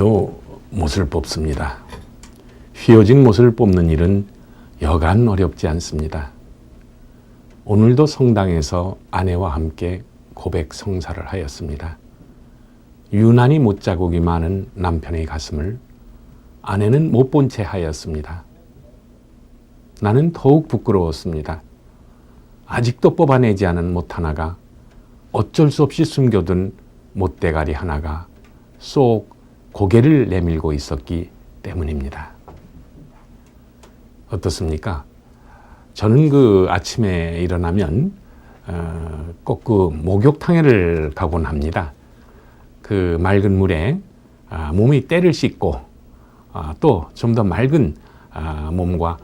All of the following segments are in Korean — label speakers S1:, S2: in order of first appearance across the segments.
S1: 오늘도 못을 뽑습니다. 휘어진 못을 뽑는 일은 여간 어렵지 않습니다. 오늘도 성당에서 아내와 함께 고백 성사를 하였습니다. 유난히 못자국이 많은 남편의 가슴을 아내는 못 본 채 하였습니다. 나는 더욱 부끄러웠습니다. 아직도 뽑아내지 않은 못 하나가 어쩔 수 없이 숨겨둔 못대가리 하나가 쏙 고개를 내밀고 있었기 때문입니다. 어떻습니까? 저는 아침에 일어나면 꼭 목욕탕에를 가곤 합니다. 맑은 물에 몸의 때를 씻고 또 좀 더 맑은 몸과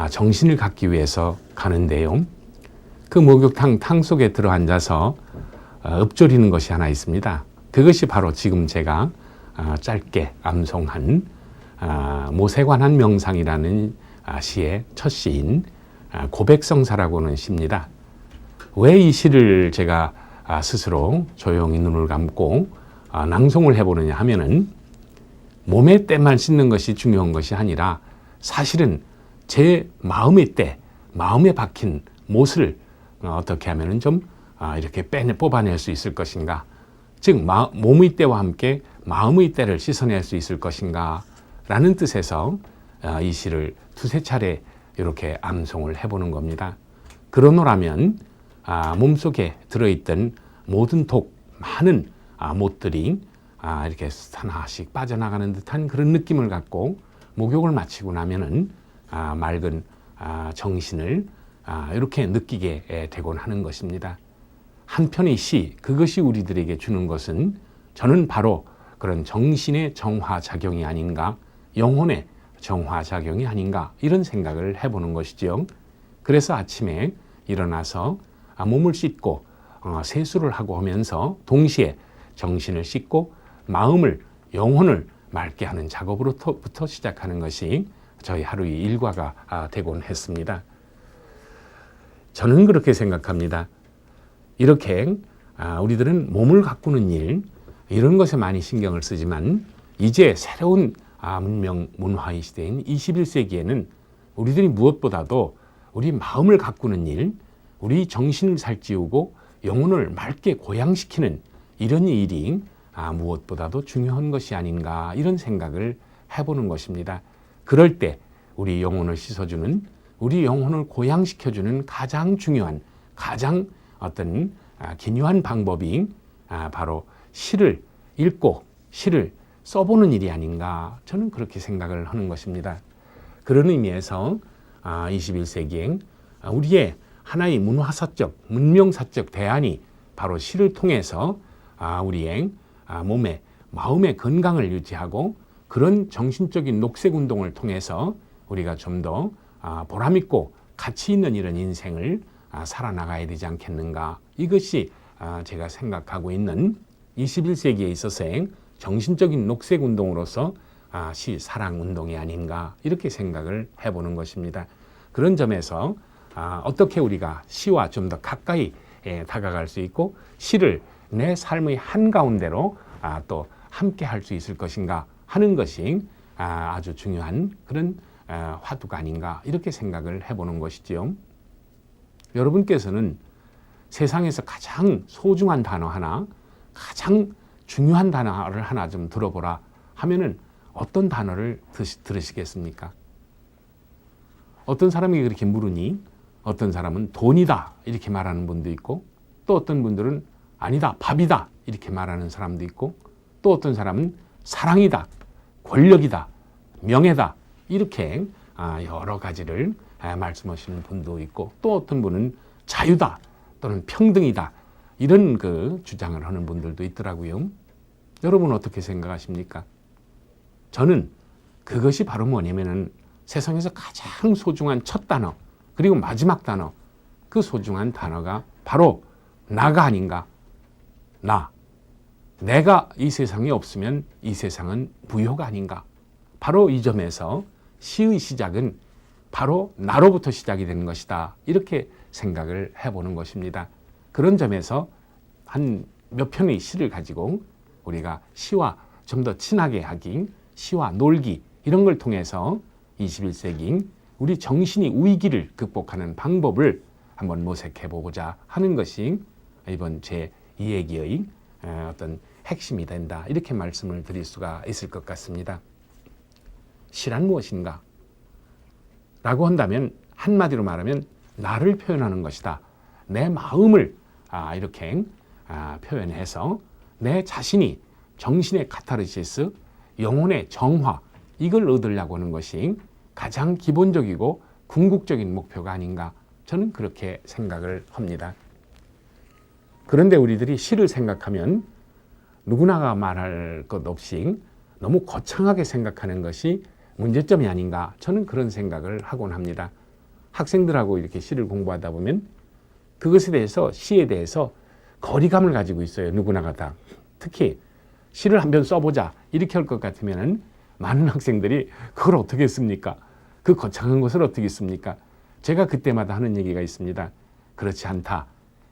S1: 정신을 갖기 위해서 가는데요. 목욕탕 탕 속에 들어 앉아서 읊조리는 것이 하나 있습니다. 그것이 바로 지금 제가 짧게 암송한 못에 관한 명상이라는 시의 첫 시인 고백성사라고는 시입니다. 왜 이 시를 제가 스스로 조용히 눈을 감고 낭송을 해보느냐 하면은 몸의 때만 씻는 것이 중요한 것이 아니라 사실은 제 마음의 때, 마음에 박힌 못을 어떻게 하면은 좀 이렇게 뽑아낼 수 있을 것인가, 즉 몸의 때와 함께 마음의 때를 씻어낼 수 있을 것인가 라는 뜻에서 이 시를 두세 차례 이렇게 암송을 해보는 겁니다. 그러노라면 몸속에 들어있던 모든 많은 못들이 이렇게 하나씩 빠져나가는 듯한 그런 느낌을 갖고 목욕을 마치고 나면은 맑은 정신을 이렇게 느끼게 되곤 하는 것입니다. 한편의 시, 그것이 우리들에게 주는 것은 저는 바로 그런 정신의 정화작용이 아닌가, 영혼의 정화작용이 아닌가, 이런 생각을 해보는 것이죠. 그래서 아침에 일어나서 몸을 씻고 세수를 하고 하면서 동시에 정신을 씻고 마음을, 영혼을 맑게 하는 작업으로부터 시작하는 것이 저희 하루의 일과가 되곤 했습니다. 저는 그렇게 생각합니다. 이렇게 우리들은 몸을 가꾸는 일, 이런 것에 많이 신경을 쓰지만 이제 새로운 문명 문화의 시대인 21세기에는 우리들이 무엇보다도 우리 마음을 가꾸는 일, 우리 정신을 살찌우고 영혼을 맑게 고양시키는 이런 일이 무엇보다도 중요한 것이 아닌가, 이런 생각을 해보는 것입니다. 그럴 때 우리 영혼을 씻어주는, 우리 영혼을 고양시켜주는 가장 중요한, 가장 어떤 기묘한 방법이 바로 시를 읽고 시를 써보는 일이 아닌가, 저는 그렇게 생각을 하는 것입니다. 그런 의미에서 21세기에 우리의 하나의 문화사적, 문명사적 대안이 바로 시를 통해서 우리의 몸의, 마음의 건강을 유지하고 그런 정신적인 녹색운동을 통해서 우리가 좀 더 보람있고 가치 있는 이런 인생을 살아나가야 되지 않겠는가, 이것이 제가 생각하고 있는 21세기에 있어서의 정신적인 녹색운동으로서 시 사랑운동이 아닌가, 이렇게 생각을 해보는 것입니다. 그런 점에서 어떻게 우리가 시와 좀 더 가까이 다가갈 수 있고 시를 내 삶의 한가운데로 또 함께 할 수 있을 것인가 하는 것이 아주 중요한 그런 화두가 아닌가, 이렇게 생각을 해보는 것이지요. 여러분께서는 세상에서 가장 소중한 단어 하나, 가장 중요한 단어를 하나 좀 들어보라 하면은 어떤 단어를 들으시겠습니까? 어떤 사람이 그렇게 물으니 어떤 사람은 돈이다 이렇게 말하는 분도 있고, 또 어떤 분들은 아니다, 밥이다 이렇게 말하는 사람도 있고, 또 어떤 사람은 사랑이다, 권력이다, 명예다, 이렇게 여러 가지를 말씀하시는 분도 있고, 또 어떤 분은 자유다 또는 평등이다, 이런 주장을 하는 분들도 있더라고요. 여러분 어떻게 생각하십니까? 저는 그것이 바로 뭐냐면은 세상에서 가장 소중한 첫 단어, 그리고 마지막 단어, 그 소중한 단어가 바로 나가 아닌가. 내가 이 세상에 없으면 이 세상은 무효가 아닌가. 바로 이 점에서 시의 시작은 바로 나로부터 시작이 되는 것이다, 이렇게 생각을 해보는 것입니다. 그런 점에서 한 몇 편의 시를 가지고 우리가 시와 좀 더 친하게 하기, 시와 놀기 이런 걸 통해서 21세기 우리 정신이 위기를 극복하는 방법을 한번 모색해 보고자 하는 것이 이번 제 이 얘기의 어떤 핵심이 된다. 이렇게 말씀을 드릴 수가 있을 것 같습니다. 시란 무엇인가? 라고 한다면 한마디로 말하면 나를 표현하는 것이다. 내 마음을 이렇게 표현해서 내 자신이 정신의 카타르시스, 영혼의 정화 이걸 얻으려고 하는 것이 가장 기본적이고 궁극적인 목표가 아닌가 저는 그렇게 생각을 합니다. 그런데 우리들이 시를 생각하면 누구나가 말할 것 없이 너무 거창하게 생각하는 것이 문제점이 아닌가 저는 그런 생각을 하곤 합니다. 학생들하고 이렇게 시를 공부하다 보면 그것에 대해서 시에 대해서 거리감을 가지고 있어요. 누구나가 다. 특히 시를 한 편 써보자 이렇게 할 것 같으면 많은 학생들이 그걸 어떻게 씁니까? 그 거창한 것을 어떻게 씁니까? 제가 그때마다 하는 얘기가 있습니다. 그렇지 않다.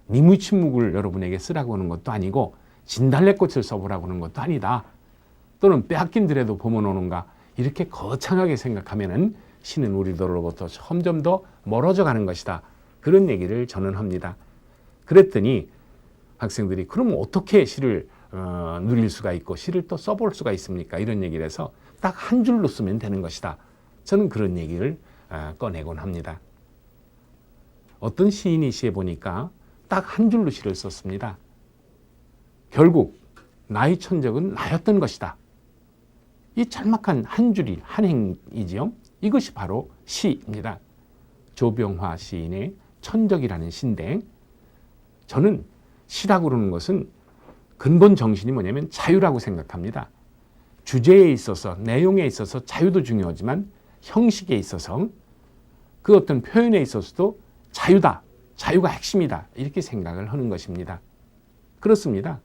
S1: 니무침묵을 여러분에게 쓰라고 하는 것도 아니고 진달래꽃을 써보라고 하는 것도 아니다. 또는 빼앗긴 들에도 봄은 오는가 이렇게 거창하게 생각하면은 시는 우리들로부터 점점 더 멀어져 가는 것이다. 그런 얘기를 저는 합니다. 그랬더니 학생들이 그럼 어떻게 시를 누릴 수가 있고 시를 또 써볼 수가 있습니까? 이런 얘기를 해서 딱 한 줄로 쓰면 되는 것이다. 저는 그런 얘기를 꺼내곤 합니다. 어떤 시인이 시에 보니까 딱 한 줄로 시를 썼습니다. 결국 나의 천적은 나였던 것이다. 이 짤막한 한 줄이 한 행이지요. 이것이 바로 시입니다. 조병화 시인의 천적이라는 시인데 저는 시라고 그러는 것은 근본 정신이 뭐냐면 자유라고 생각합니다. 주제에 있어서 내용에 있어서 자유도 중요하지만 형식에 있어서 그 어떤 표현에 있어서도 자유다. 자유가 핵심이다. 이렇게 생각을 하는 것입니다. 그렇습니다.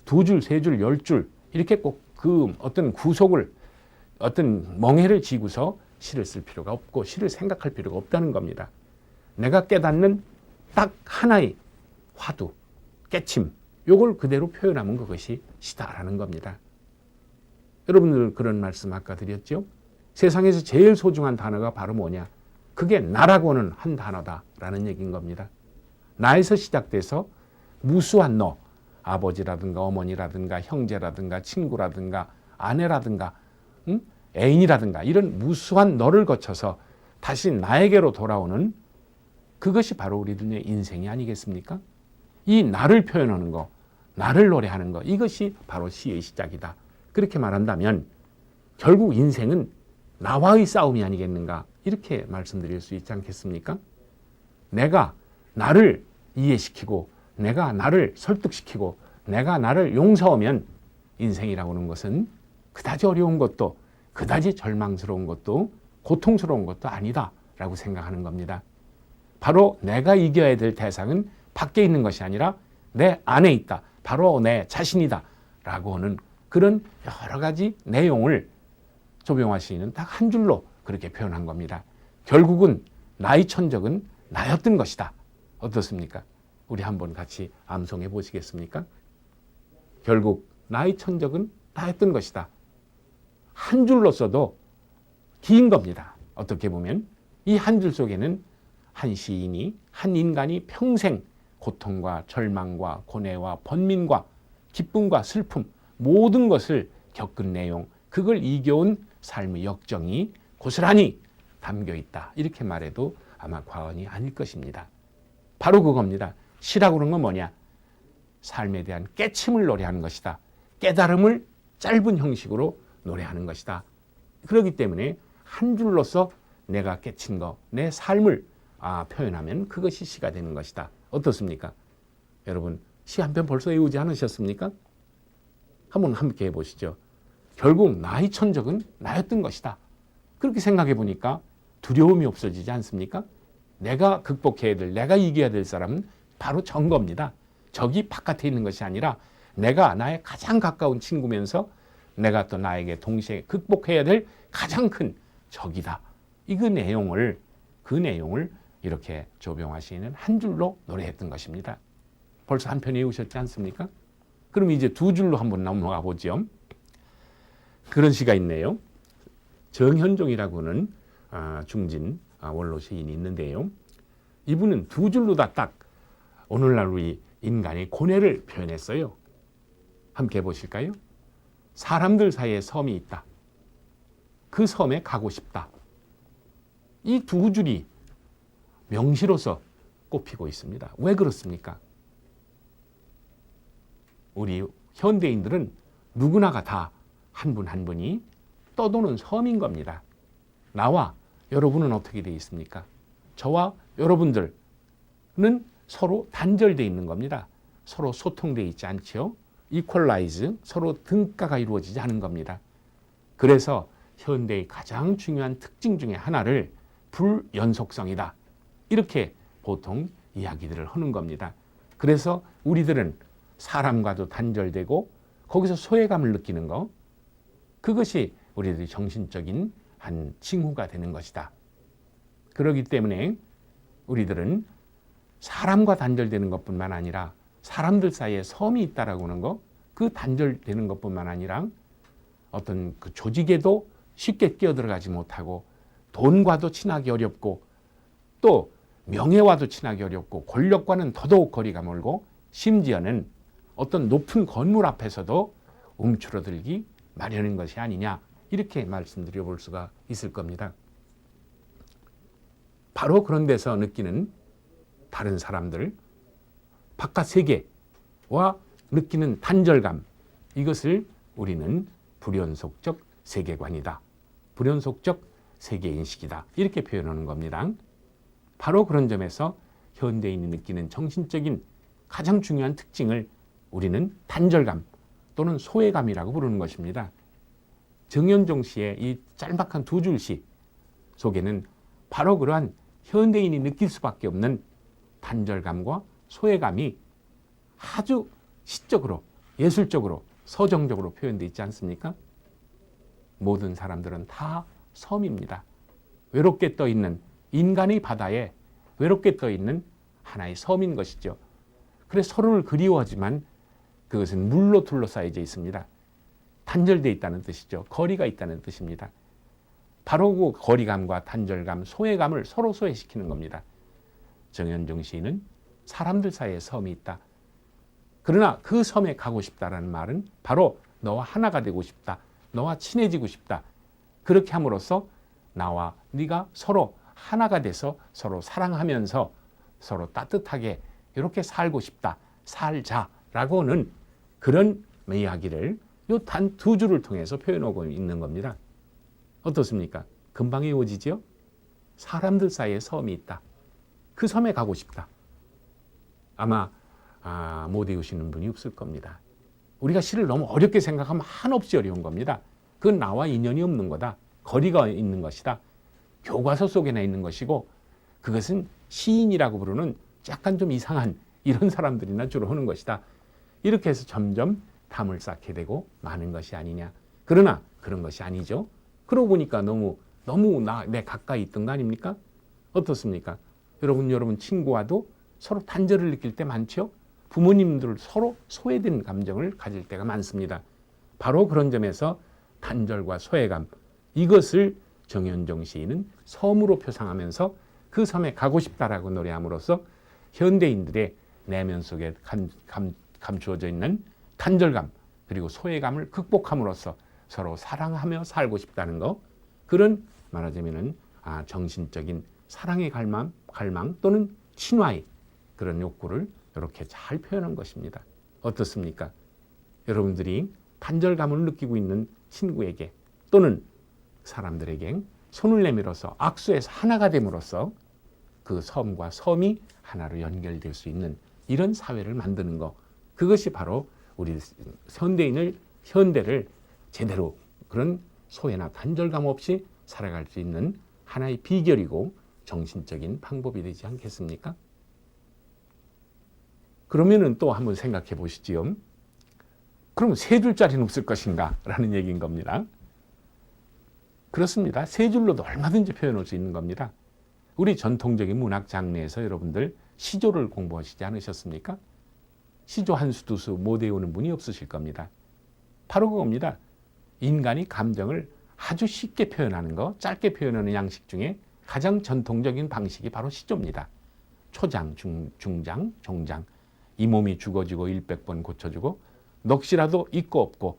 S1: 2줄, 3줄, 10줄 이렇게 꼭 그 어떤 구속을 어떤 멍해를 지고서 시를 쓸 필요가 없고 시를 생각할 필요가 없다는 겁니다. 내가 깨닫는 딱 하나의 화두, 깨침 요걸 그대로 표현하면 그것이 시다라는 겁니다. 여러분들 그런 말씀 아까 드렸죠? 세상에서 제일 소중한 단어가 바로 뭐냐? 그게 나라고 하는 한 단어다라는 얘기인 겁니다. 나에서 시작돼서 무수한 너, 아버지라든가 어머니라든가 형제라든가 친구라든가 아내라든가 애인이라든가 이런 무수한 너를 거쳐서 다시 나에게로 돌아오는 그것이 바로 우리들의 인생이 아니겠습니까? 이 나를 표현하는 거, 나를 노래하는 거 이것이 바로 시의 시작이다. 그렇게 말한다면 결국 인생은 나와의 싸움이 아니겠는가 이렇게 말씀드릴 수 있지 않겠습니까? 내가 나를 이해시키고 내가 나를 설득시키고 내가 나를 용서하면 인생이라고 하는 것은 그다지 어려운 것도 그다지 절망스러운 것도 고통스러운 것도 아니다라고 생각하는 겁니다. 바로 내가 이겨야 될 대상은 밖에 있는 것이 아니라 내 안에 있다. 바로 내 자신이다. 라고 하는 그런 여러 가지 내용을 조병화 시인은 딱 한 줄로 그렇게 표현한 겁니다. 결국은 나의 천적은 나였던 것이다. 어떻습니까? 우리 한번 같이 암송해 보시겠습니까? 결국 나의 천적은 나였던 것이다. 한 줄로 써도 긴 겁니다. 어떻게 보면 이 한 줄 속에는 한 시인이 한 인간이 평생 고통과 절망과 고뇌와 번민과 기쁨과 슬픔 모든 것을 겪은 내용 그걸 이겨온 삶의 역정이 고스란히 담겨 있다. 이렇게 말해도 아마 과언이 아닐 것입니다. 바로 그겁니다. 시라고 하는 건 뭐냐? 삶에 대한 깨침을 노래하는 것이다. 깨달음을 짧은 형식으로 노래하는 것이다. 그렇기 때문에 한 줄로서 내가 깨친 거, 내 삶을 표현하면 그것이 시가 되는 것이다. 어떻습니까? 여러분 시 한 편 벌써 외우지 않으셨습니까? 한번 함께 해보시죠. 결국 나의 천적은 나였던 것이다. 그렇게 생각해 보니까 두려움이 없어지지 않습니까? 내가 극복해야 될, 내가 이겨야 될 사람은 바로 전 겁니다. 적이 바깥에 있는 것이 아니라 내가 나의 가장 가까운 친구면서 내가 또 나에게 동시에 극복해야 될 가장 큰 적이다. 그 내용을 이렇게 조병화 시인은 한 줄로 노래했던 것입니다. 벌써 한 편 외우셨지 않습니까? 그럼 이제 두 줄로 한번 넘어가 보죠. 그런 시가 있네요. 정현종이라고 하는 중진 원로 시인이 있는데요. 이분은 두 줄로 다 딱 오늘날 우리 인간의 고뇌를 표현했어요. 함께 해보실까요? 사람들 사이에 섬이 있다. 그 섬에 가고 싶다. 이 두 줄이 명시로서 꼽히고 있습니다. 왜 그렇습니까? 우리 현대인들은 누구나가 다 한 분 한 분이 떠도는 섬인 겁니다. 나와 여러분은 어떻게 되어 있습니까? 저와 여러분들은 서로 단절되어 있는 겁니다. 서로 소통되어 있지 않죠. 이퀄라이즈, 서로 등가가 이루어지지 않은 겁니다. 그래서 현대의 가장 중요한 특징 중에 하나를 불연속성이다. 이렇게 보통 이야기들을 하는 겁니다. 그래서 우리들은 사람과도 단절되고 거기서 소외감을 느끼는 거, 그것이 우리들의 정신적인 한 징후가 되는 것이다. 그렇기 때문에 우리들은 사람과 단절되는 것뿐만 아니라 사람들 사이에 섬이 있다라고 하는 거, 그 단절되는 것뿐만 아니라 어떤 그 조직에도 쉽게 끼어들어가지 못하고 돈과도 친하기 어렵고 또 명예와도 친하기 어렵고 권력과는 더더욱 거리가 멀고 심지어는 어떤 높은 건물 앞에서도 움츠러들기 마련인 것이 아니냐, 이렇게 말씀드려 볼 수가 있을 겁니다. 바로 그런 데서 느끼는 다른 사람들, 바깥 세계와 느끼는 단절감, 이것을 우리는 불연속적 세계관이다, 불연속적 세계인식이다, 이렇게 표현하는 겁니다. 바로 그런 점에서 현대인이 느끼는 정신적인 가장 중요한 특징을 우리는 단절감 또는 소외감이라고 부르는 것입니다. 정현종 씨의 이 짤막한 두 줄 시 속에는 바로 그러한 현대인이 느낄 수밖에 없는 단절감과 소외감이 아주 시적으로, 예술적으로, 서정적으로 표현되어 있지 않습니까? 모든 사람들은 다 섬입니다. 외롭게 떠 있는 인간의 바다에 외롭게 떠 있는 하나의 섬인 것이죠. 그래서 서로를 그리워하지만 그것은 물로 둘러싸여져 있습니다. 단절되어 있다는 뜻이죠. 거리가 있다는 뜻입니다. 바로 그 거리감과 단절감, 소외감을 서로 소외시키는 겁니다. 정현종 시인은 사람들 사이에 섬이 있다. 그러나 그 섬에 가고 싶다라는 말은 바로 너와 하나가 되고 싶다. 너와 친해지고 싶다. 그렇게 함으로써 나와 네가 서로 하나가 돼서 서로 사랑하면서 서로 따뜻하게 이렇게 살고 싶다. 살자라고는 그런 이야기를 요 단 두 줄을 통해서 표현하고 있는 겁니다. 어떻습니까? 금방 이어지죠? 사람들 사이에 섬이 있다. 그 섬에 가고 싶다. 아마 못 외우시는 분이 없을 겁니다. 우리가 시를 너무 어렵게 생각하면 한없이 어려운 겁니다. 그건 나와 인연이 없는 거다. 거리가 있는 것이다. 교과서 속에나 있는 것이고 그것은 시인이라고 부르는 약간 좀 이상한 이런 사람들이나 주로 하는 것이다. 이렇게 해서 점점 담을 쌓게 되고 많은 것이 아니냐. 그러나 그런 것이 아니죠. 그러고 보니까 너무 내 가까이 있던 거 아닙니까? 어떻습니까? 여러분 친구와도 서로 단절을 느낄 때 많죠? 부모님들 서로 소외된 감정을 가질 때가 많습니다. 바로 그런 점에서 단절과 소외감, 이것을 정현종 시인은 섬으로 표상하면서 그 섬에 가고 싶다라고 노래함으로써 현대인들의 내면 속에 감추어져 있는 단절감 그리고 소외감을 극복함으로써 서로 사랑하며 살고 싶다는 거, 그런 말하자면은 정신적인 사랑의 갈망 또는 친화의 그런 욕구를 이렇게 잘 표현한 것입니다. 어떻습니까? 여러분들이 단절감을 느끼고 있는 친구에게 또는 사람들에게 손을 내밀어서 악수해서 하나가 됨으로써 그 섬과 섬이 하나로 연결될 수 있는 이런 사회를 만드는 것, 그것이 바로 우리 현대를 제대로 그런 소외나 단절감 없이 살아갈 수 있는 하나의 비결이고 정신적인 방법이 되지 않겠습니까? 그러면은 또 한번 생각해 보시지요. 그럼 세 줄짜리는 없을 것인가? 라는 얘기인 겁니다. 그렇습니다. 세 줄로도 얼마든지 표현할 수 있는 겁니다. 우리 전통적인 문학 장르에서 여러분들 시조를 공부하시지 않으셨습니까? 시조 한 수, 두 수 못 외우는 분이 없으실 겁니다. 바로 그겁니다. 인간이 감정을 아주 쉽게 표현하는 거, 짧게 표현하는 양식 중에 가장 전통적인 방식이 바로 시조입니다. 초장, 중장, 종장. 이 몸이 죽어지고 100번 고쳐주고 넋이라도 있고 없고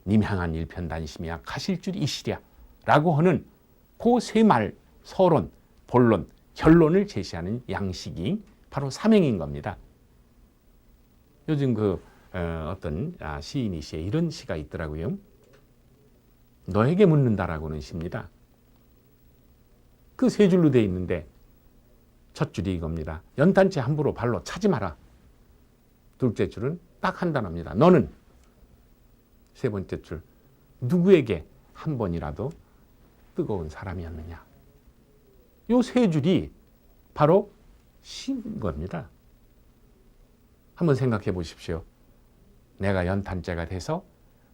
S1: 님 향한 일편단심이야 가실 줄이 이시랴 라고 하는 그 세 말, 서론, 본론, 결론을 제시하는 양식이 바로 삼행인 겁니다. 요즘 어떤 시인이 시에 이런 시가 있더라고요. 너에게 묻는다라고는 시입니다. 그 세 줄로 되어 있는데 첫 줄이 이겁니다. 연탄재 함부로 발로 차지 마라. 둘째 줄은 딱 한 단어입니다. 너는. 세 번째 줄, 누구에게 한 번이라도 뜨거운 사람이었느냐. 요 세 줄이 바로 시인 겁니다. 한번 생각해 보십시오. 내가 연탄재가 돼서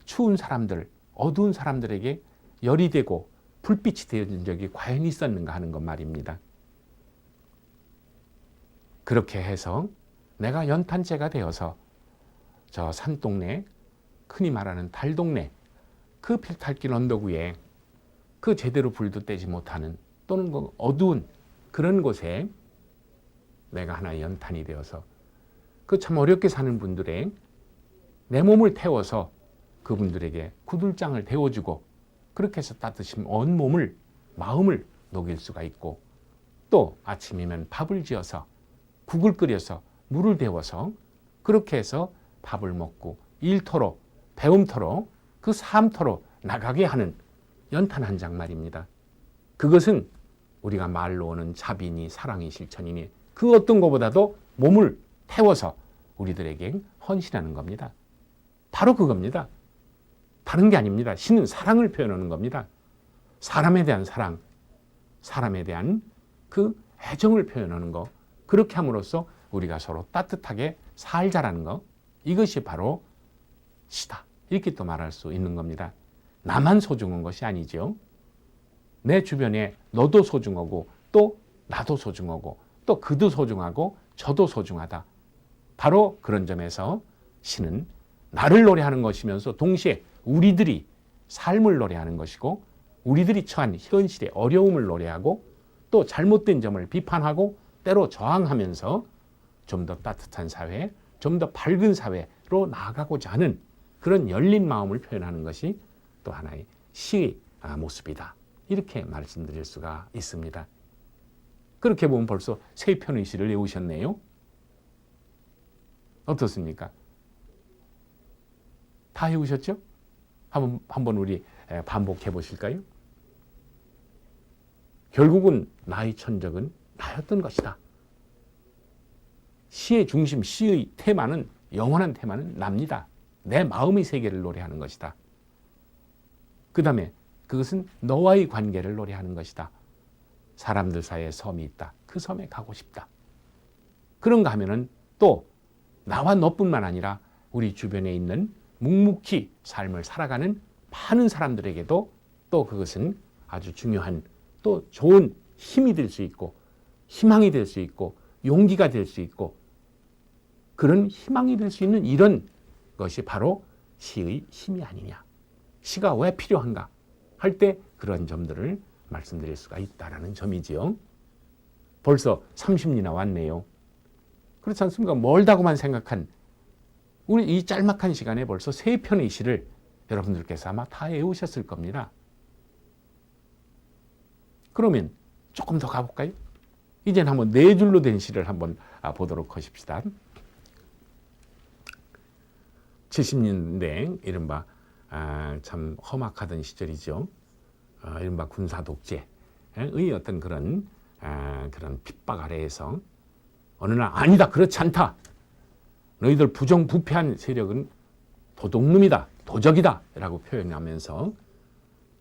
S1: 추운 사람들, 어두운 사람들에게 열이 되고 불빛이 되어진 적이 과연 있었는가 하는 것 말입니다. 그렇게 해서 내가 연탄재가 되어서 저 산동네, 흔히 말하는 달동네, 그 필탈길 언덕 위에 그 제대로 불도 떼지 못하는 또는 그 어두운 그런 곳에 내가 하나의 연탄이 되어서 그 참 어렵게 사는 분들의 내 몸을 태워서 그분들에게 구들장을 데워주고 그렇게 해서 따뜻히 온 몸을, 마음을 녹일 수가 있고 또 아침이면 밥을 지어서 국을 끓여서 물을 데워서 그렇게 해서 밥을 먹고 일터로 배움터로 그 삶터로 나가게 하는 연탄 한 장 말입니다. 그것은 우리가 말로는 자비니 사랑이 실천이니 그 어떤 것보다도 몸을 태워서 우리들에게 헌신하는 겁니다. 바로 그겁니다. 다른 게 아닙니다. 신은 사랑을 표현하는 겁니다. 사람에 대한 사랑, 사람에 대한 그 애정을 표현하는 거, 그렇게 함으로써 우리가 서로 따뜻하게 살자라는 거, 이것이 바로 시다. 이렇게 또 말할 수 있는 겁니다. 나만 소중한 것이 아니죠. 내 주변에 너도 소중하고 또 나도 소중하고 또 그도 소중하고 저도 소중하다. 바로 그런 점에서 시는 나를 노래하는 것이면서 동시에 우리들이 삶을 노래하는 것이고 우리들이 처한 현실의 어려움을 노래하고 또 잘못된 점을 비판하고 때로 저항하면서 좀 더 따뜻한 사회, 좀 더 밝은 사회로 나아가고자 하는 그런 열린 마음을 표현하는 것이 또 하나의 시의 모습이다. 이렇게 말씀드릴 수가 있습니다. 그렇게 보면 벌써 세 편의 시를 외우셨네요. 어떻습니까? 다 외우셨죠? 한번 우리 반복해 보실까요? 결국은 나의 천적은 나였던 것이다. 시의 중심, 시의 테마는 영원한 테마는 납니다. 내 마음의 세계를 노래하는 것이다. 그 다음에 그것은 너와의 관계를 노래하는 것이다. 사람들 사이에 섬이 있다. 그 섬에 가고 싶다. 그런가 하면은 또 나와 너뿐만 아니라 우리 주변에 있는 묵묵히 삶을 살아가는 많은 사람들에게도 또 그것은 아주 중요한 또 좋은 힘이 될 수 있고 희망이 될 수 있고 용기가 될 수 있고 그런 희망이 될 수 있는 이런 것이 바로 시의 힘이 아니냐. 시가 왜 필요한가 할 때 그런 점들을 말씀드릴 수가 있다는 점이지요. 벌써 30리나 왔네요. 그렇지 않습니까? 멀다고만 생각한 우리 이 짤막한 시간에 벌써 세 편의 시를 여러분들께서 아마 다 외우셨을 겁니다. 그러면 조금 더 가볼까요? 이제는 한번 네 줄로 된 시를 한번 보도록 하십시다. 70년대 이른바 참 험악하던 시절이죠. 이른바 군사 독재의 어떤 그런 핍박 아래에서 어느 날 아니다, 그렇지 않다. 너희들 부정부패한 세력은 도둑놈이다, 도적이다 라고 표현하면서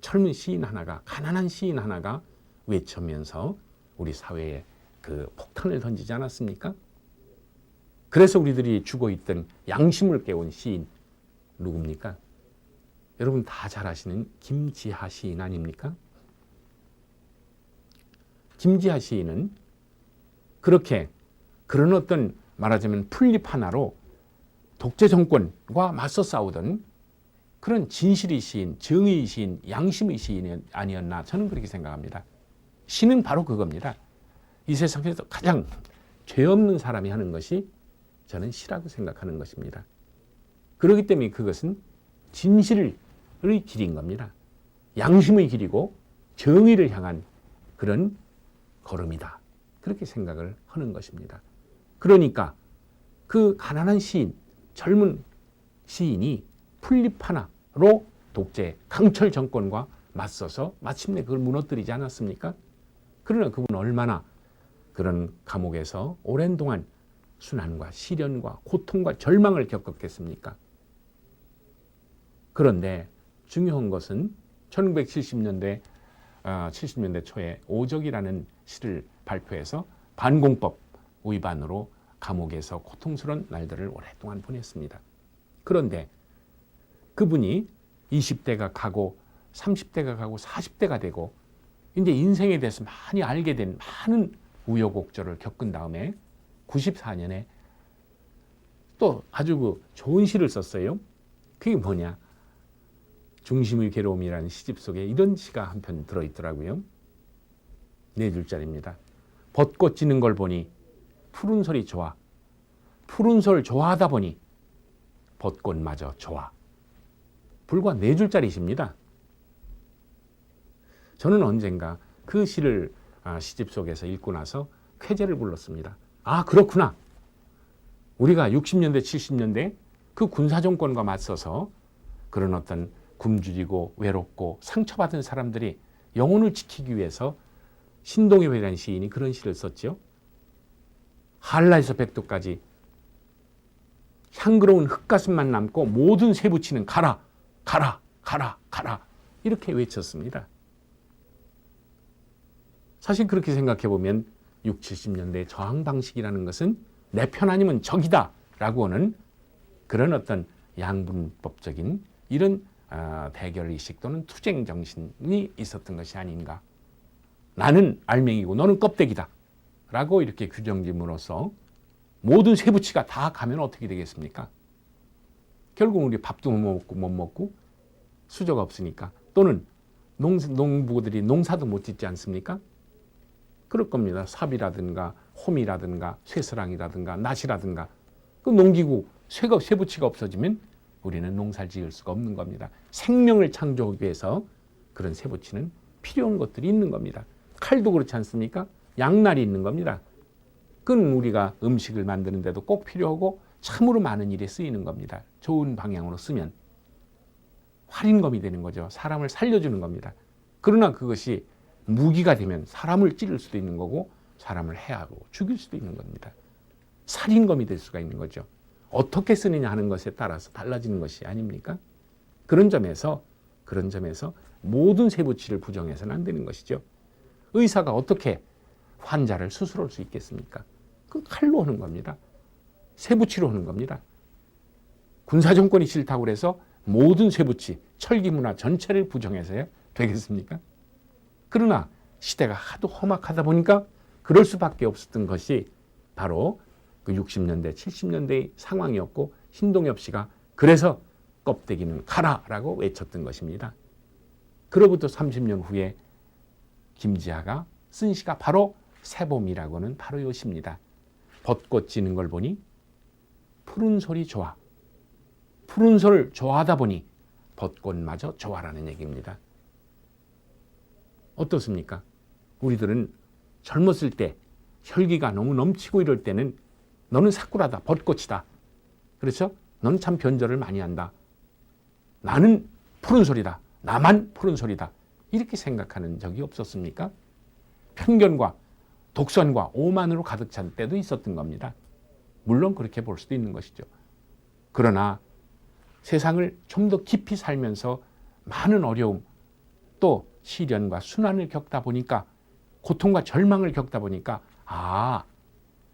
S1: 젊은 시인 하나가, 가난한 시인 하나가 외치면서 우리 사회에 그 폭탄을 던지지 않았습니까? 그래서 우리들이 죽어있던 양심을 깨운 시인 누굽니까? 여러분 다 잘 아시는 김지하 시인 아닙니까? 김지하 시인은 그렇게 그런 어떤 말하자면 풀잎 하나로 독재 정권과 맞서 싸우던 그런 진실의 시인, 정의의 시인, 양심의 시인이 아니었나 저는 그렇게 생각합니다. 시는 바로 그겁니다. 이 세상에서 가장 죄 없는 사람이 하는 것이 저는 시라고 생각하는 것입니다. 그렇기 때문에 그것은 진실의 길인 겁니다. 양심의 길이고 정의를 향한 그런 걸음이다. 그렇게 생각을 하는 것입니다. 그러니까 그 가난한 시인, 젊은 시인이 풀잎 하나로 독재, 강철 정권과 맞서서 마침내 그걸 무너뜨리지 않았습니까? 그러나 그분은 얼마나 그런 감옥에서 오랜 동안 순환과 시련과 고통과 절망을 겪었겠습니까? 그런데 중요한 것은 1970년대 70년대 초에 오적이라는 시를 발표해서 반공법 위반으로 감옥에서 고통스러운 날들을 오랫동안 보냈습니다. 그런데 그분이 20대가 가고 30대가 가고 40대가 되고 이제 인생에 대해서 많이 알게 된 많은 우여곡절을 겪은 다음에 94년에 또 아주 그 좋은 시를 썼어요. 그게 뭐냐? 중심의 괴로움이라는 시집 속에 이런 시가 한 편 들어있더라고요. 4줄짜리입니다. 벚꽃 지는 걸 보니 푸른 소리 좋아. 푸른 소리 좋아하다 보니 벚꽃마저 좋아. 불과 4줄짜리 시입니다. 저는 언젠가 그 시를 시집 속에서 읽고 나서 쾌재를 불렀습니다. 아, 그렇구나. 우리가 60년대, 70년대 그 군사정권과 맞서서 그런 어떤 굶주리고 외롭고 상처받은 사람들이 영혼을 지키기 위해서 신동엽이라는 시인이 그런 시를 썼죠. 한라에서 백두까지 향그러운 흙가슴만 남고 모든 쇠붙이는 가라, 가라, 가라, 가라 이렇게 외쳤습니다. 사실 그렇게 생각해 보면 60, 70년대 저항 방식이라는 것은 내 편 아니면 적이다 라고 하는 그런 어떤 양분법적인 이런 대결의식 또는 투쟁 정신이 있었던 것이 아닌가. 나는 알맹이고 너는 껍데기다 라고 이렇게 규정짐으로써 모든 쇠붙이가 다 가면 어떻게 되겠습니까? 결국 우리 밥도 못 먹고 수저가 없으니까 또는 농부들이 농사도 못 짓지 않습니까? 그럴 겁니다. 삽이라든가 홈이라든가 쇠스랑이라든가 낫이라든가 그 농기구 쇠붙이가 없어지면 우리는 농사를 지을 수가 없는 겁니다. 생명을 창조하기 위해서 그런 쇠붙이는 필요한 것들이 있는 겁니다. 칼도 그렇지 않습니까? 양날이 있는 겁니다. 그건 우리가 음식을 만드는 데도 꼭 필요하고 참으로 많은 일에 쓰이는 겁니다. 좋은 방향으로 쓰면 활인검이 되는 거죠. 사람을 살려주는 겁니다. 그러나 그것이 무기가 되면 사람을 찌를 수도 있는 거고 사람을 해하고 죽일 수도 있는 겁니다. 살인검이 될 수가 있는 거죠. 어떻게 쓰느냐 하는 것에 따라서 달라지는 것이 아닙니까? 그런 점에서 모든 쇠붙이를 부정해서는 안 되는 것이죠. 의사가 어떻게 환자를 수술할 수 있겠습니까? 그 칼로 하는 겁니다. 쇠붙이로 하는 겁니다. 군사정권이 싫다고 그래서 모든 쇠붙이, 철기문화 전체를 부정해서야 되겠습니까? 그러나 시대가 하도 험악하다 보니까 그럴 수밖에 없었던 것이 바로 그 60년대, 70년대의 상황이었고 신동엽 씨가 그래서 껍데기는 가라라고 외쳤던 것입니다. 그로부터 30년 후에 김지하가 쓴 시가 바로 새봄이라고는 바로 요 시입니다. 벚꽃 지는 걸 보니 푸른 소리 좋아. 푸른 소리를 좋아하다 보니 벚꽃마저 좋아라는 얘기입니다. 어떻습니까? 우리들은 젊었을 때 혈기가 너무 넘치고 이럴 때는 너는 사쿠라다, 벚꽃이다. 그렇죠? 너는 참 변절을 많이 한다. 나는 푸른 소리다. 나만 푸른 소리다. 이렇게 생각하는 적이 없었습니까? 편견과 독선과 오만으로 가득 찬 때도 있었던 겁니다. 물론 그렇게 볼 수도 있는 것이죠. 그러나 세상을 좀 더 깊이 살면서 많은 어려움, 또 시련과 순환을 겪다 보니까 고통과 절망을 겪다 보니까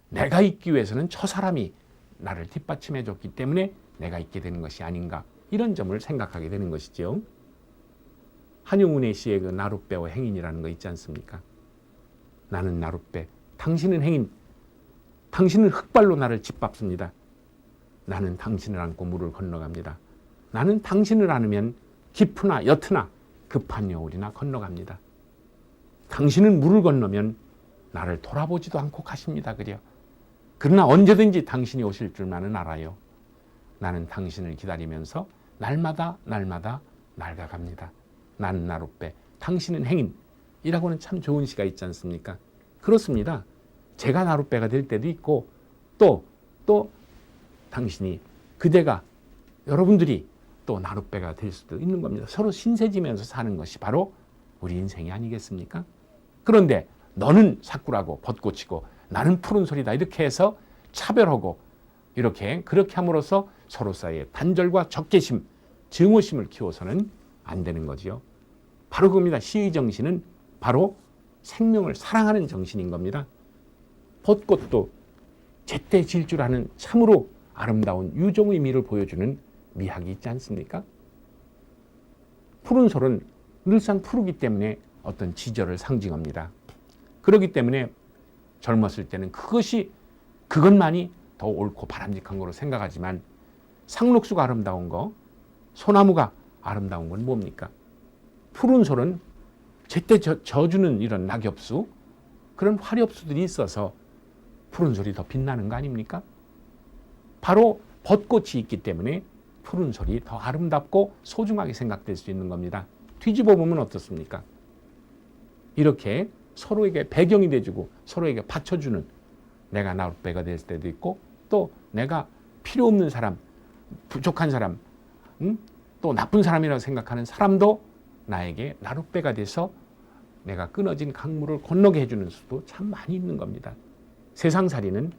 S1: 내가 있기 위해서는 저 사람이 나를 뒷받침해 줬기 때문에 내가 있게 되는 것이 아닌가 이런 점을 생각하게 되는 것이죠. 한용운의 시의 그 나룻배와 행인이라는 거 있지 않습니까? 나는 나룻배, 당신은 행인, 당신은 흙발로 나를 짓밟습니다. 나는 당신을 안고 물을 건너갑니다. 나는 당신을 안으면 깊으나 옅으나 급한 여울이나 건너갑니다. 당신은 물을 건너면 나를 돌아보지도 않고 가십니다. 그려. 그러나 언제든지 당신이 오실 줄 나는 알아요. 나는 당신을 기다리면서 날마다 낡아갑니다. 나는 나룻배, 당신은 행인이라고는 참 좋은 시가 있지 않습니까? 그렇습니다. 제가 나룻배가 될 때도 있고 또 당신이, 그대가, 여러분들이 또 나룻배가 될 수도 있는 겁니다. 서로 신세지면서 사는 것이 바로 우리 인생이 아니겠습니까? 그런데 너는 사꾸라고 벚꽃이고 나는 푸른 소리다 이렇게 해서 차별하고 그렇게 함으로써 서로 사이에 단절과 적개심, 증오심을 키워서는 안 되는 거지요. 바로 그겁니다. 시의 정신은 바로 생명을 사랑하는 정신인 겁니다. 벚꽃도 제때 질 줄 아는 참으로 아름다운 유종의 미를 보여주는 미학이 있지 않습니까? 푸른 솔은 늘상 푸르기 때문에 어떤 지절을 상징합니다. 그렇기 때문에 젊었을 때는 그것만이 더 옳고 바람직한 거로 생각하지만 상록수가 아름다운 거, 소나무가 아름다운 건 뭡니까? 푸른 솔은 제때 져주는 이런 낙엽수, 그런 화렵수들이 있어서 푸른 솔이 더 빛나는 거 아닙니까? 바로 벚꽃이 있기 때문에 푸른 솔이 더 아름답고 소중하게 생각될 수 있는 겁니다. 뒤집어 보면 어떻습니까? 이렇게 서로에게 배경이 돼주고 서로에게 받쳐주는, 내가 나룻배가 될 때도 있고 또 내가 필요 없는 사람, 부족한 사람, 또 나쁜 사람이라고 생각하는 사람도 나에게 나룻배가 돼서 내가 끊어진 강물을 건너게 해주는 수도 참 많이 있는 겁니다. 세상살이는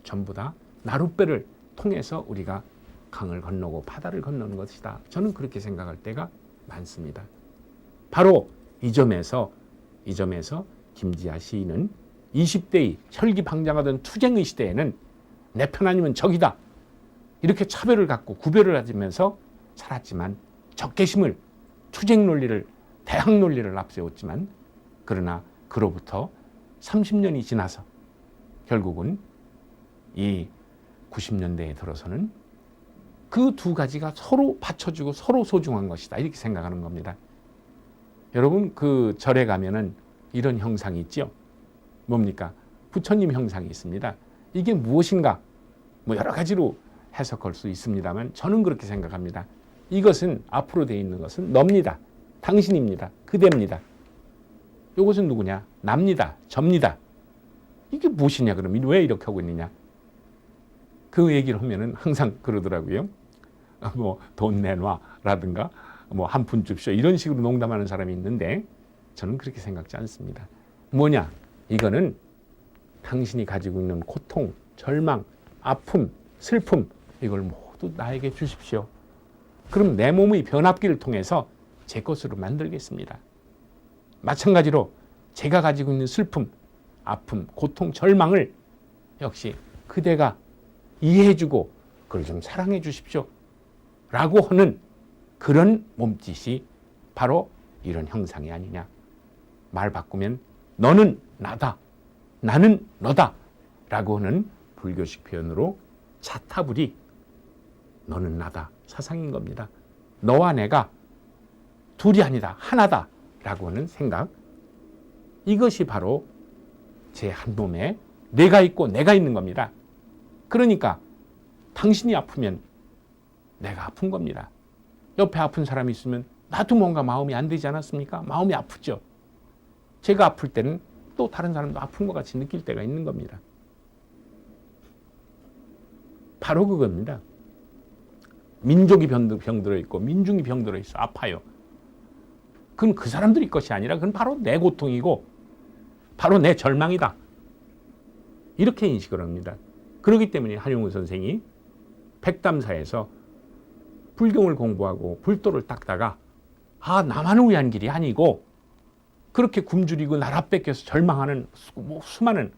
S1: 전부 다 나룻배를 통해서 우리가 강을 건너고 바다를 건너는 것이다. 저는 그렇게 생각할 때가 많습니다. 바로 이 점에서 김지아 시인은 20대의 혈기방장하던 투쟁의 시대에는 내 편 아니면 적이다, 이렇게 차별을 갖고 구별을 하면서 살았지만 적개심을, 투쟁 논리를, 대항 논리를 앞세웠지만, 그러나 그로부터 30년이 지나서 결국은 이 90년대에 들어서는 그 두 가지가 서로 받쳐주고 서로 소중한 것이다, 이렇게 생각하는 겁니다. 여러분, 그 절에 가면은 이런 형상이 있죠. 뭡니까? 부처님 형상이 있습니다. 이게 무엇인가? 여러 가지로 해석할 수 있습니다만 저는 그렇게 생각합니다. 이것은, 앞으로 되어 있는 것은 너입니다. 당신입니다. 그대입니다. 이것은 누구냐? 납니다. 접니다. 이게 무엇이냐? 그러면 왜 이렇게 하고 있느냐? 그 얘기를 하면은 항상 그러더라고요. 돈 내놔라든가 한 푼 줍쇼, 이런 식으로 농담하는 사람이 있는데 저는 그렇게 생각지 않습니다. 뭐냐? 이거는 당신이 가지고 있는 고통, 절망, 아픔, 슬픔, 이걸 모두 나에게 주십시오. 그럼 내 몸의 변압기를 통해서 제 것으로 만들겠습니다. 마찬가지로 제가 가지고 있는 슬픔, 아픔, 고통, 절망을 역시 그대가 이해해주고 그걸 좀 사랑해 주십시오 라고 하는 그런 몸짓이 바로 이런 형상이 아니냐. 말 바꾸면 너는 나다, 나는 너다 라고 하는 불교식 표현으로 차타불이 너는 나다 사상인 겁니다. 너와 내가 둘이 아니다, 하나다 라고 하는 생각, 이것이 바로 제 한 몸에 내가 있고 내가 있는 겁니다. 그러니까 당신이 아프면 내가 아픈 겁니다. 옆에 아픈 사람이 있으면 나도 뭔가 마음이 안 되지 않았습니까? 마음이 아프죠. 제가 아플 때는 또 다른 사람도 아픈 것 같이 느낄 때가 있는 겁니다. 바로 그겁니다. 민족이 병들어 있고 민중이 병들어 있어 아파요. 그건 그 사람들이 것이 아니라 그건 바로 내 고통이고 바로 내 절망이다, 이렇게 인식을 합니다. 그렇기 때문에 한용운 선생이 백담사에서 불경을 공부하고 불도를 닦다가 나만을 위한 길이 아니고 그렇게 굶주리고 나라 뺏겨서 절망하는 수많은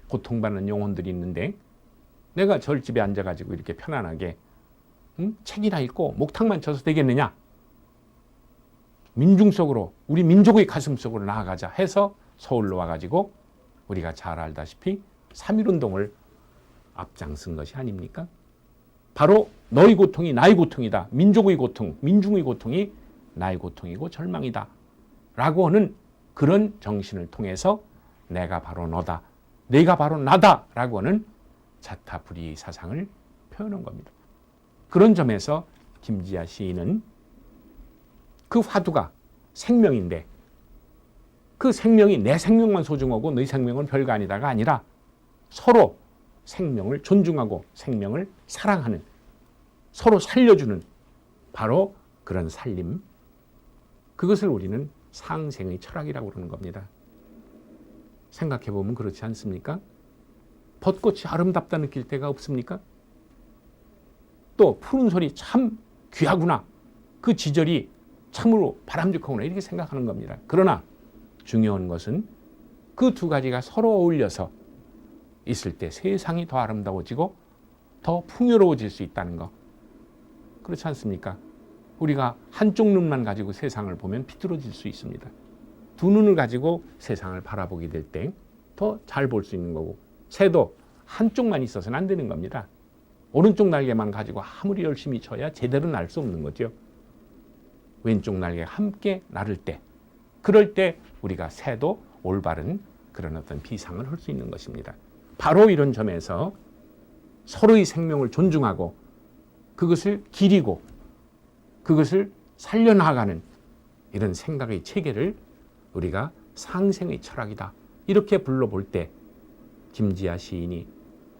S1: 고통받는 영혼들이 있는데 내가 절집에 앉아가지고 이렇게 편안하게 책이나 읽고 목탁만 쳐서 되겠느냐? 민중 속으로, 우리 민족의 가슴 속으로 나아가자 해서 서울로 와가지고 우리가 잘 알다시피 3.1운동을 앞장쓴 것이 아닙니까? 바로 너희 고통이 나의 고통이다. 민족의 고통, 민중의 고통이 나의 고통이고 절망이다. 라고 하는 그런 정신을 통해서 내가 바로 너다. 내가 바로 나다. 라고 하는 자타불이 사상을 표현한 겁니다. 그런 점에서 김지아 시인은 그 화두가 생명인데 그 생명이 내 생명만 소중하고 너희 생명은 별거 아니다가 아니라 서로 생명을 존중하고 생명을 사랑하는, 서로 살려주는 바로 그런 살림, 그것을 우리는 상생의 철학이라고 그러는 겁니다. 생각해보면 그렇지 않습니까? 벚꽃이 아름답다 느낄 때가 없습니까? 또 푸른 소리 참 귀하구나, 그 지절이 참으로 바람직하구나, 이렇게 생각하는 겁니다. 그러나 중요한 것은 그 두 가지가 서로 어울려서 있을 때 세상이 더 아름다워지고 더 풍요로워질 수 있다는 거. 그렇지 않습니까? 우리가 한쪽 눈만 가지고 세상을 보면 비뚤어질 수 있습니다. 두 눈을 가지고 세상을 바라보게 될 때 더 잘 볼 수 있는 거고, 새도 한쪽만 있어서는 안 되는 겁니다. 오른쪽 날개만 가지고 아무리 열심히 쳐야 제대로 날 수 없는 거죠. 왼쪽 날개가 함께 나를 때, 그럴 때 우리가 새도 올바른 그런 어떤 비상을 할 수 있는 것입니다. 바로 이런 점에서 서로의 생명을 존중하고 그것을 기리고 그것을 살려나가는 이런 생각의 체계를 우리가 상생의 철학이다, 이렇게 불러볼 때 김지아 시인이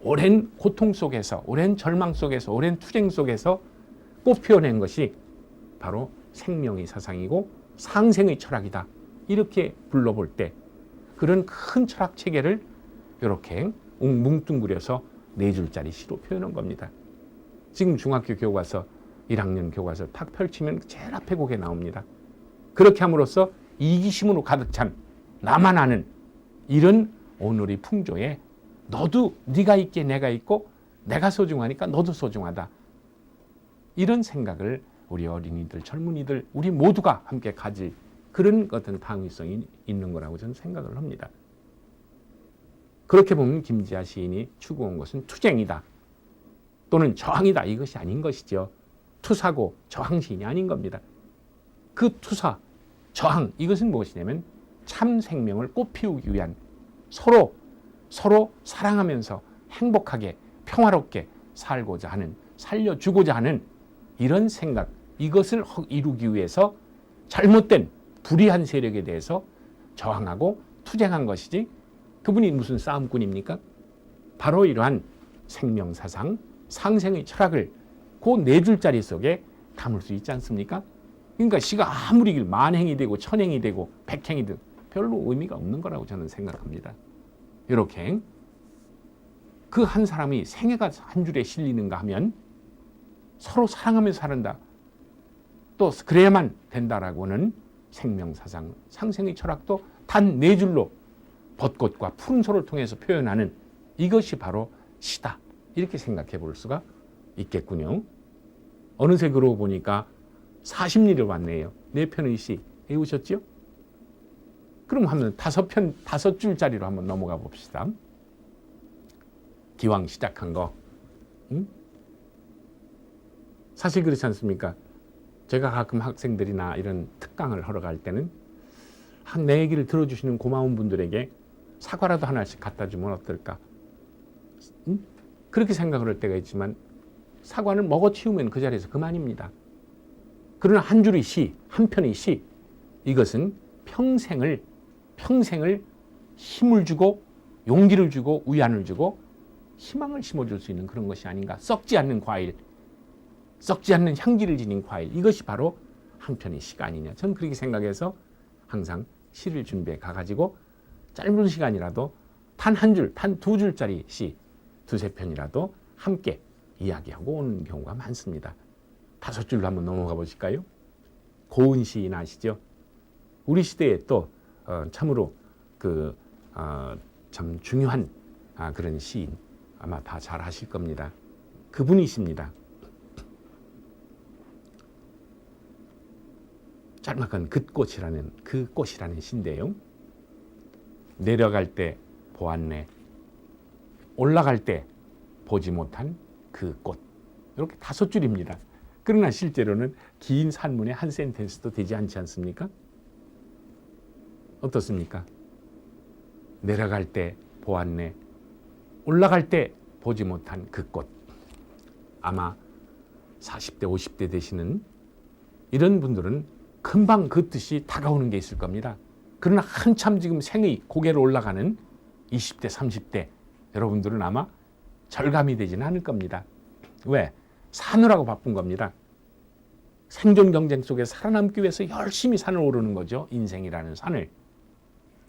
S1: 오랜 고통 속에서, 오랜 절망 속에서, 오랜 투쟁 속에서 꽃피워낸 것이 바로 생명의 사상이고 상생의 철학이다, 이렇게 불러볼 때 그런 큰 철학 체계를 이렇게 뭉뚱그려서 4줄짜리 시로 표현한 겁니다. 지금 중학교 교과서 1학년 교과서 탁 펼치면 제일 앞에 그게 나옵니다. 그렇게 함으로써 이기심으로 가득 찬 나만 아는 이런 오늘의 풍조에 너도 네가 있기에 내가 있고 내가 소중하니까 너도 소중하다, 이런 생각을 우리 어린이들, 젊은이들, 우리 모두가 함께 가질 그런 어떤 당위성이 있는 거라고 저는 생각을 합니다. 그렇게 보면 김지아 시인이 추구한 것은 투쟁이다 또는 저항이다, 이것이 아닌 것이죠. 투사고 저항 시인이 아닌 겁니다. 그 투사, 저항, 이것은 무엇이냐면 참 생명을 꽃피우기 위한, 서로 사랑하면서 행복하게 평화롭게 살고자 하는, 살려주고자 하는 이런 생각, 이것을 이루기 위해서 잘못된 불의한 세력에 대해서 저항하고 투쟁한 것이지, 그분이 무슨 싸움꾼입니까? 바로 이러한 생명사상, 상생의 철학을 그 4줄짜리 속에 담을 수 있지 않습니까? 그러니까 시가 아무리 만행이 되고 천행이 되고 백행이 되고 별로 의미가 없는 거라고 저는 생각합니다. 이렇게 그 한 사람이 생애가 한 줄에 실리는가 하면 서로 사랑하면서 살한다, 또 그래야만 된다라고는 생명사상, 상생의 철학도 단 4줄로 벚꽃과 푸른 소를 통해서 표현하는 이것이 바로 시다, 이렇게 생각해 볼 수가 있겠군요. 어느새 그러고 보니까 40리를 왔네요. 4편의 시 외우셨죠? 그럼 한번 5줄짜리로 한번 넘어가 봅시다. 기왕 시작한 거. 사실 그렇지 않습니까? 제가 가끔 학생들이나 이런 특강을 하러 갈 때는 내 얘기를 들어주시는 고마운 분들에게 사과라도 하나씩 갖다 주면 어떨까? 그렇게 생각을 할 때가 있지만 사과는 먹어치우면 그 자리에서 그만입니다. 그러나 한 줄의 시, 한 편의 시, 이것은 평생을 힘을 주고 용기를 주고 위안을 주고 희망을 심어줄 수 있는 그런 것이 아닌가. 썩지 않는 과일, 썩지 않는 향기를 지닌 과일, 이것이 바로 한 편의 시가 아니냐. 저는 그렇게 생각해서 항상 시를 준비해 가가지고 짧은 시간이라도 단 한 줄, 단 2줄짜리 시 2-3편이라도 함께 이야기하고 오는 경우가 많습니다. 5줄로 한번 넘어가 보실까요? 고은 시인 아시죠? 우리 시대에 또 참으로 참 중요한 그런 시인, 아마 다 잘 아실 겁니다. 그분이십니다. 짤막한 그 꽃이라는 시인데요. 내려갈 때 보았네, 올라갈 때 보지 못한 그 꽃, 이렇게 5줄입니다. 그러나 실제로는 긴 산문의 한 센텐스도 되지 않지 않습니까? 어떻습니까? 내려갈 때 보았네. 올라갈 때 보지 못한 그 꽃. 아마 40대, 50대 되시는 이런 분들은 금방 그 뜻이 다가오는 게 있을 겁니다. 그러나 한참 지금 생의 고개를 올라가는 20대, 30대 여러분들은 아마 절감이 되지는 않을 겁니다. 왜? 사느라고 바쁜 겁니다. 생존 경쟁 속에 살아남기 위해서 열심히 산을 오르는 거죠. 인생이라는 산을.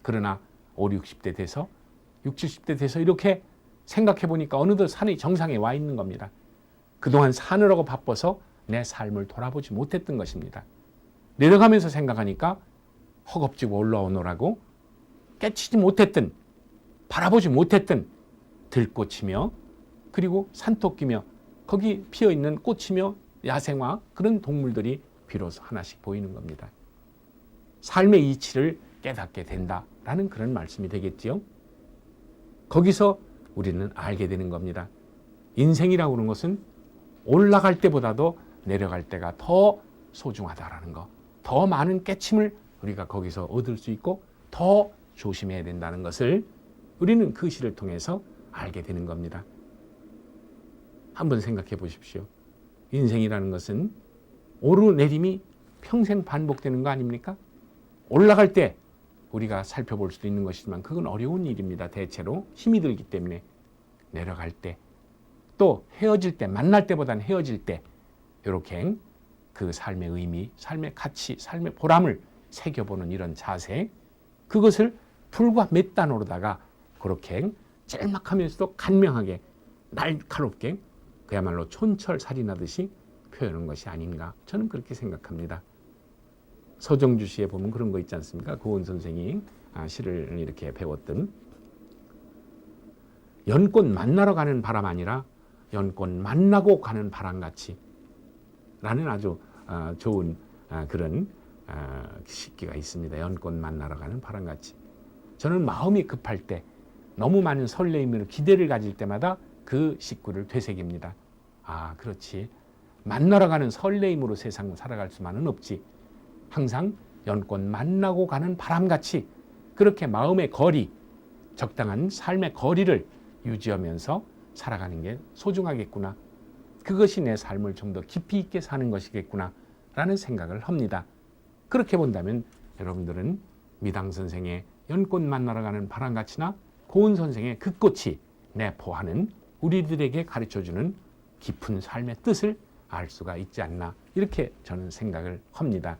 S1: 그러나 5, 60대 돼서 60, 70대 돼서 이렇게 생각해 보니까 어느덧 산의 정상에 와 있는 겁니다. 그동안 사느라고 바빠서 내 삶을 돌아보지 못했던 것입니다. 내려가면서 생각하니까 허겁지겁 올라오느라고 깨치지 못했던, 바라보지 못했던 들꽃이며 그리고 산토끼며 거기 피어있는 꽃이며 야생화 그런 동물들이 비로소 하나씩 보이는 겁니다. 삶의 이치를 깨닫게 된다라는 그런 말씀이 되겠지요. 거기서 우리는 알게 되는 겁니다. 인생이라고 하는 것은 올라갈 때보다도 내려갈 때가 더 소중하다라는 거, 더 많은 깨침을 우리가 거기서 얻을 수 있고 더 조심해야 된다는 것을 우리는 그 시를 통해서 알게 되는 겁니다. 한번 생각해 보십시오. 인생이라는 것은 오르내림이 평생 반복되는 거 아닙니까? 올라갈 때 우리가 살펴볼 수도 있는 것이지만 그건 어려운 일입니다. 대체로 힘이 들기 때문에. 내려갈 때, 또 헤어질 때, 만날 때보다는 헤어질 때 이렇게 그 삶의 의미, 삶의 가치, 삶의 보람을 새겨보는 이런 자세, 그것을 불과 몇 단으로다가 그렇게 짤막하면서도 간명하게 날카롭게 그야말로 촌철살인하듯이 표현한 것이 아닌가, 저는 그렇게 생각합니다. 서정주 시에 보면 그런 거 있지 않습니까? 고은 선생이 시를 이렇게 배웠던 연꽃 만나러 가는 바람 아니라 연꽃 만나고 가는 바람같이 라는 아주 좋은 그런 시기가 있습니다. 연꽃 만나러 가는 바람같이. 저는 마음이 급할 때 너무 많은 설레임으로 기대를 가질 때마다 그 식구를 되새깁니다. 아, 그렇지. 만나러 가는 설레임으로 세상을 살아갈 수만은 없지. 항상 연꽃 만나고 가는 바람같이 그렇게 마음의 거리, 적당한 삶의 거리를 유지하면서 살아가는 게 소중하겠구나. 그것이 내 삶을 좀 더 깊이 있게 사는 것이겠구나 라는 생각을 합니다. 그렇게 본다면 여러분들은 미당 선생의 연꽃 만나러 가는 바람같이나 고은 선생의 그 꽃이 내포하는 우리들에게 가르쳐주는 깊은 삶의 뜻을 알 수가 있지 않나, 이렇게 저는 생각을 합니다.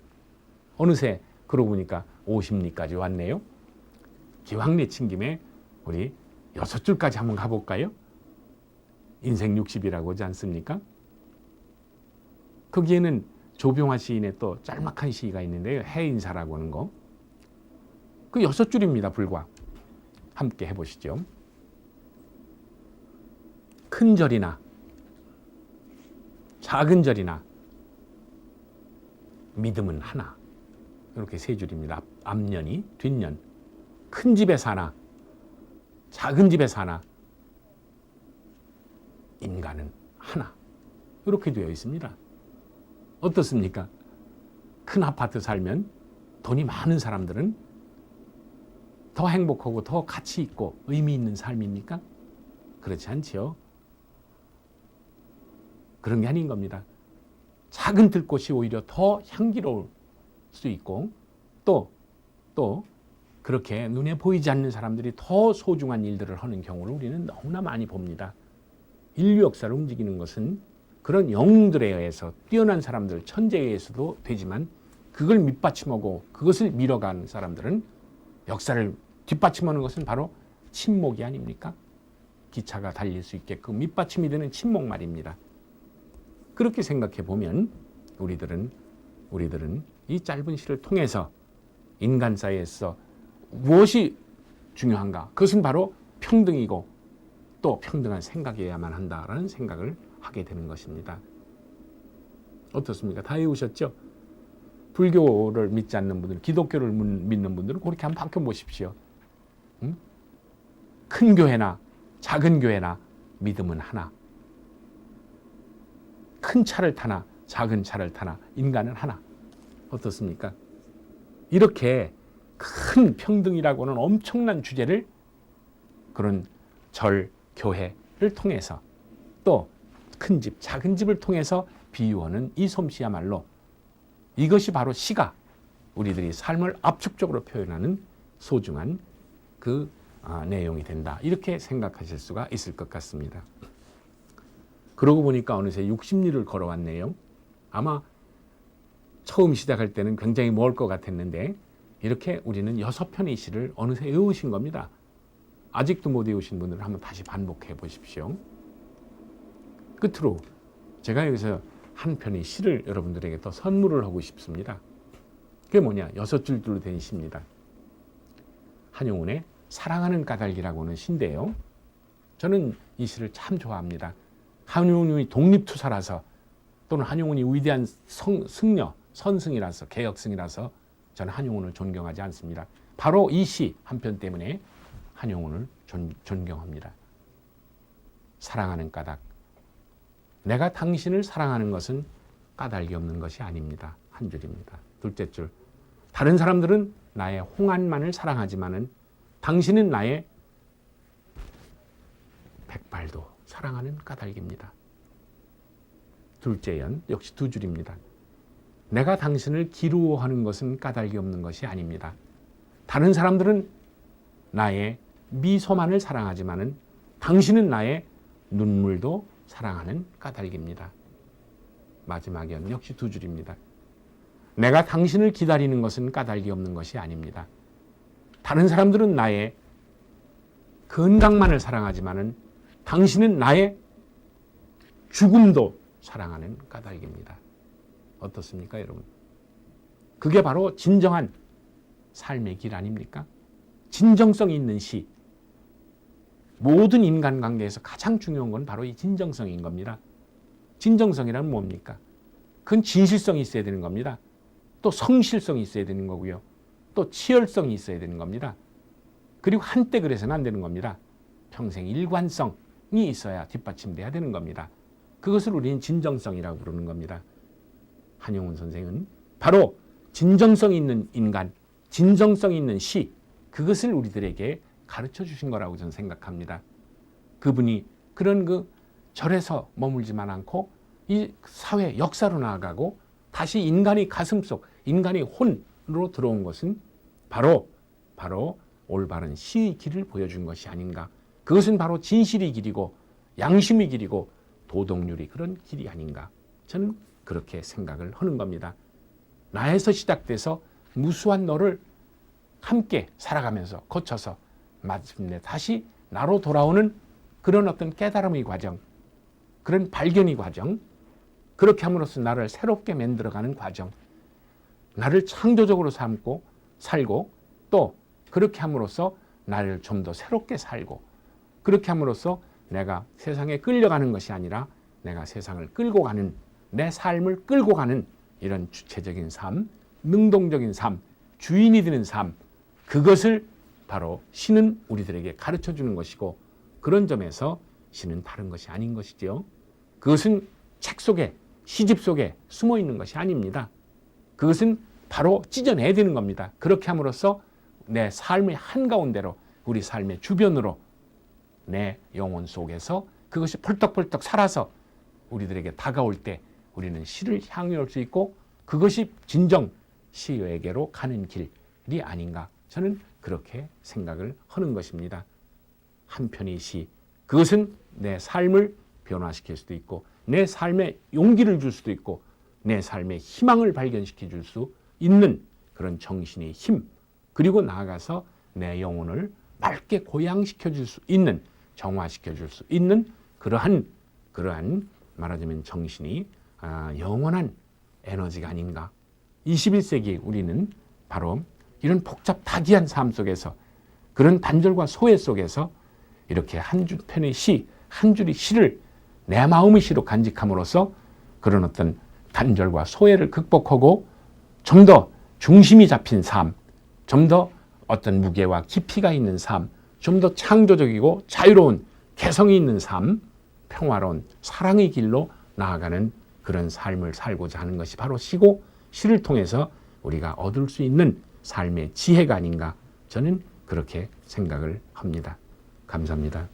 S1: 어느새 그러고 보니까 50리까지 왔네요. 기왕 내친 김에 우리 6줄까지 한번 가볼까요? 인생 60이라고 하지 않습니까? 거기에는 조병화 시인의 또 짤막한 시가 있는데요. 해인사라고 하는 거. 그 6줄입니다. 불과. 함께 해보시죠. 큰 절이나 작은 절이나 믿음은 하나. 이렇게 3줄입니다. 앞년이, 뒷년. 큰 집에 사나 작은 집에 사나 인간은 하나. 이렇게 되어 있습니다. 어떻습니까? 큰 아파트 살면 돈이 많은 사람들은 더 행복하고 더 가치 있고 의미 있는 삶입니까? 그렇지 않지요. 그런 게 아닌 겁니다. 작은 들꽃이 오히려 더 향기로울 수 있고 또 그렇게 눈에 보이지 않는 사람들이 더 소중한 일들을 하는 경우를 우리는 너무나 많이 봅니다. 인류 역사를 움직이는 것은 그런 영웅들에 의해서 뛰어난 사람들, 천재에 의해서도 되지만 그걸 밑받침하고 그것을 밀어간 사람들은 역사를 뒷받침하는 것은 바로 침묵이 아닙니까? 기차가 달릴 수 있게끔 밑받침이 되는 침묵 말입니다. 그렇게 생각해 보면 우리들은 이 짧은 시를 통해서 인간 사이에서 무엇이 중요한가? 그것은 바로 평등이고 또 평등한 생각이어야만 한다라는 생각을 하게 되는 것입니다. 어떻습니까? 다 외우셨죠? 불교를 믿지 않는 분들, 기독교를 믿는 분들은 그렇게 한번 바꿔보십시오. 응? 큰 교회나 작은 교회나 믿음은 하나. 큰 차를 타나 작은 차를 타나 인간은 하나. 어떻습니까? 이렇게 큰 평등이라고는 엄청난 주제를 그런 절, 교회를 통해서 또 큰 집, 작은 집을 통해서 비유하는 이 솜씨야말로 이것이 바로 시가 우리들이 삶을 압축적으로 표현하는 소중한 그 내용이 된다. 이렇게 생각하실 수가 있을 것 같습니다. 그러고 보니까 어느새 60리를 걸어왔네요. 아마 처음 시작할 때는 굉장히 멀 것 같았는데 이렇게 우리는 6편의 시를 어느새 외우신 겁니다. 아직도 못 외우신 분들은 한번 다시 반복해 보십시오. 끝으로 제가 여기서 한 편의 시를 여러분들에게 또 선물을 하고 싶습니다. 그게 뭐냐? 6줄로 된 시입니다. 한용운의 사랑하는 까닭이라고 하는 시인데요. 저는 이 시를 참 좋아합니다. 한용운이 독립투사라서 또는 한용운이 위대한 승려, 선승이라서 개혁승이라서 저는 한용운을 존경하지 않습니다. 바로 이 시 한 편 때문에 한용운을 존경합니다. 사랑하는 까닭. 내가 당신을 사랑하는 것은 까닭이 없는 것이 아닙니다. 한 줄입니다. 둘째 줄. 다른 사람들은 나의 홍안만을 사랑하지만은 당신은 나의 백발도 사랑하는 까닭입니다. 둘째 연 역시 두 줄입니다. 내가 당신을 기루어하는 것은 까닭이 없는 것이 아닙니다. 다른 사람들은 나의 미소만을 사랑하지만은 당신은 나의 눈물도 사랑하는 까닭입니다. 마지막 연 역시 두 줄입니다. 내가 당신을 기다리는 것은 까닭이 없는 것이 아닙니다. 다른 사람들은 나의 건강만을 사랑하지만은 당신은 나의 죽음도 사랑하는 까닭입니다. 어떻습니까, 여러분? 그게 바로 진정한 삶의 길 아닙니까? 진정성이 있는 시. 모든 인간관계에서 가장 중요한 건 바로 이 진정성인 겁니다. 진정성이란 뭡니까? 그건 진실성이 있어야 되는 겁니다. 또 성실성이 있어야 되는 거고요. 또 치열성이 있어야 되는 겁니다. 그리고 한때 그래서는 안 되는 겁니다. 평생 일관성이 있어야 뒷받침돼야 되는 겁니다. 그것을 우리는 진정성이라고 부르는 겁니다. 한용운 선생은 바로 진정성 있는 인간, 진정성 있는 시, 그것을 우리들에게 가르쳐 주신 거라고 저는 생각합니다. 그분이 그런 그 절에서 머물지만 않고 이 사회 역사로 나아가고 다시 인간의 가슴속, 인간의 혼으로 들어온 것은 바로 올바른 시의 길을 보여준 것이 아닌가. 그것은 바로 진실의 길이고 양심의 길이고 도덕률이 그런 길이 아닌가. 저는 그렇게 생각을 하는 겁니다. 나에서 시작돼서 무수한 너를 함께 살아가면서 거쳐서 마침내 다시 나로 돌아오는 그런 어떤 깨달음의 과정, 그런 발견의 과정, 그렇게 함으로써 나를 새롭게 만들어가는 과정, 나를 창조적으로 삼고 살고 또 그렇게 함으로써 나를 좀 더 새롭게 살고 그렇게 함으로써 내가 세상에 끌려가는 것이 아니라 내가 세상을 끌고 가는 내 삶을 끌고 가는 이런 주체적인 삶, 능동적인 삶, 주인이 되는 삶, 그것을 바로 시는 우리들에게 가르쳐주는 것이고 그런 점에서 시는 다른 것이 아닌 것이죠. 그것은 책 속에 시집 속에 숨어 있는 것이 아닙니다. 그것은 바로 찢어내야 되는 겁니다. 그렇게 함으로써 내 삶의 한가운데로 우리 삶의 주변으로 내 영혼 속에서 그것이 펄떡펄떡 살아서 우리들에게 다가올 때 우리는 시를 향해 올 수 있고 그것이 진정 시에게로 가는 길이 아닌가. 저는 그렇게 생각을 하는 것입니다. 한편의 시, 그것은 내 삶을 변화시킬 수도 있고 내 삶에 용기를 줄 수도 있고 내 삶에 희망을 발견시켜 줄 수 있는 그런 정신의 힘, 그리고 나아가서 내 영혼을 맑게 고양시켜 줄 수 있는, 정화시켜 줄 수 있는 그러한 말하자면 정신이 영원한 에너지가 아닌가. 21세기 우리는 바로 이런 복잡다기한 삶 속에서 그런 단절과 소외 속에서 이렇게 한 편의 시, 한 줄의 시를 내 마음의 시로 간직함으로써 그런 어떤 단절과 소외를 극복하고 좀 더 중심이 잡힌 삶, 좀 더 어떤 무게와 깊이가 있는 삶, 좀 더 창조적이고 자유로운 개성이 있는 삶, 평화로운 사랑의 길로 나아가는 그런 삶을 살고자 하는 것이 바로 시고 시를 통해서 우리가 얻을 수 있는 삶의 지혜가 아닌가 저는 그렇게 생각을 합니다. 감사합니다.